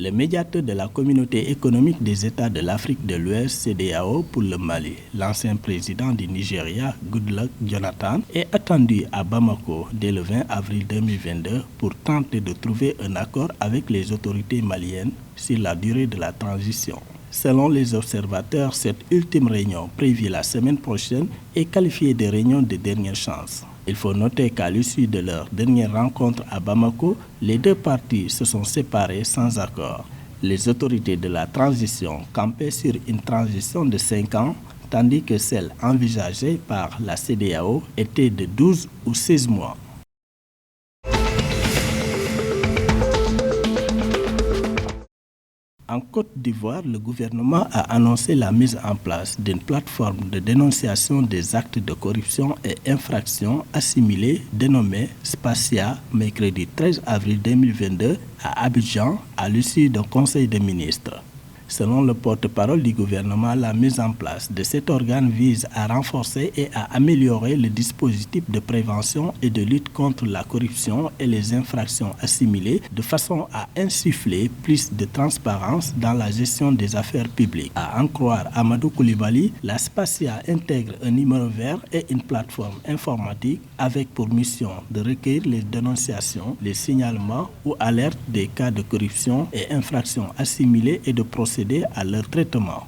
le médiateur de la communauté économique des États de l'Afrique de l'Ouest, CEDEAO, pour le Mali, l'ancien président du Nigeria, Goodluck Jonathan, est attendu à Bamako dès le 20 avril 2022 pour tenter de trouver un accord avec les autorités maliennes sur la durée de la transition. Selon les observateurs, cette ultime réunion, prévue la semaine prochaine, est qualifiée de réunion de dernière chance. Il faut noter qu'à l'issue de leur dernière rencontre à Bamako, les deux parties se sont séparées sans accord. Les autorités de la transition campaient sur une transition de 5 ans, tandis que celle envisagée par la CEDEAO était de 12 ou 16 mois. En Côte d'Ivoire, le gouvernement a annoncé la mise en place d'une plateforme de dénonciation des actes de corruption et infractions assimilés dénommée Spacia, mercredi 13 avril 2022 à Abidjan, à l'issue d'un conseil des ministres. Selon le porte-parole du gouvernement, la mise en place de cet organe vise à renforcer et à améliorer le dispositif de prévention et de lutte contre la corruption et les infractions assimilées de façon à insuffler plus de transparence dans la gestion des affaires publiques. À en croire Amadou Koulibaly, la Spacia intègre un numéro vert et une plateforme informatique avec pour mission de recueillir les dénonciations, les signalements ou alertes des cas de corruption et infractions assimilées et de procéder à leur traitement.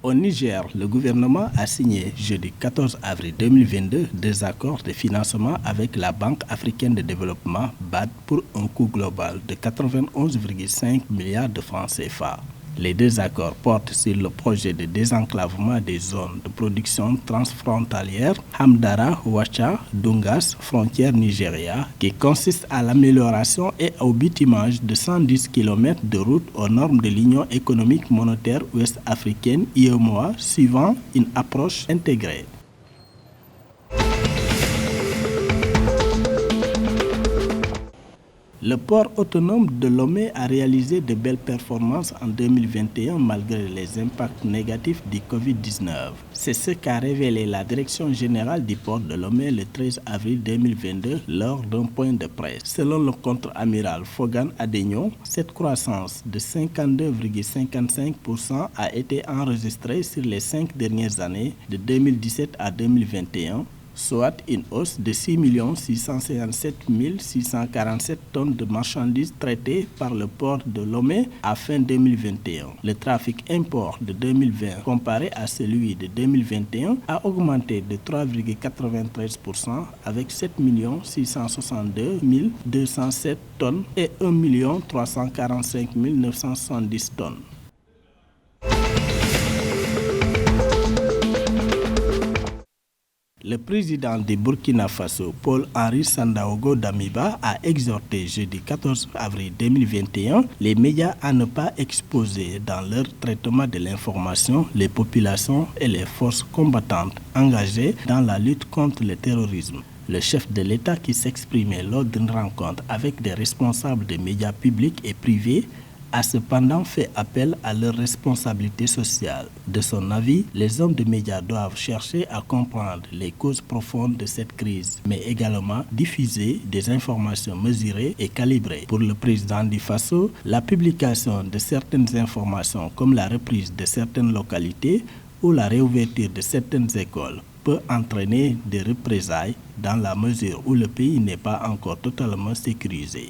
Au Niger, le gouvernement a signé jeudi 14 avril 2022 des accords de financement avec la Banque africaine de développement BAD pour un coût global de 91,5 milliards de francs CFA. Les deux accords portent sur le projet de désenclavement des zones de production transfrontalière Hamdara, Ouacha, Dungas, frontière Nigeria, qui consiste à l'amélioration et au bitumage de 110 km de route aux normes de l'Union économique monétaire ouest-africaine (UEMOA), suivant une approche intégrée. Le port autonome de Lomé a réalisé de belles performances en 2021 malgré les impacts négatifs du Covid-19. C'est ce qu'a révélé la direction générale du port de Lomé le 13 avril 2022 lors d'un point de presse. Selon le contre-amiral Fogan Adegnon, cette croissance de 52,55% a été enregistrée sur les 5 dernières années de 2017 à 2021. Soit une hausse de 6 657 647 tonnes de marchandises traitées par le port de Lomé à fin 2021. Le trafic import de 2020 comparé à celui de 2021 a augmenté de 3,93% avec 7 662 207 tonnes et 1 345 970 tonnes. Le président du Burkina Faso, Paul-Henri Sandaogo Damiba, a exhorté jeudi 14 avril 2021 les médias à ne pas exposer dans leur traitement de l'information les populations et les forces combattantes engagées dans la lutte contre le terrorisme. Le chef de l'État, qui s'exprimait lors d'une rencontre avec des responsables des médias publics et privés, a cependant fait appel à leur responsabilité sociale. De son avis, les hommes de médias doivent chercher à comprendre les causes profondes de cette crise, mais également diffuser des informations mesurées et calibrées. Pour le président du Faso, la publication de certaines informations comme la reprise de certaines localités ou la réouverture de certaines écoles peut entraîner des représailles dans la mesure où le pays n'est pas encore totalement sécurisé.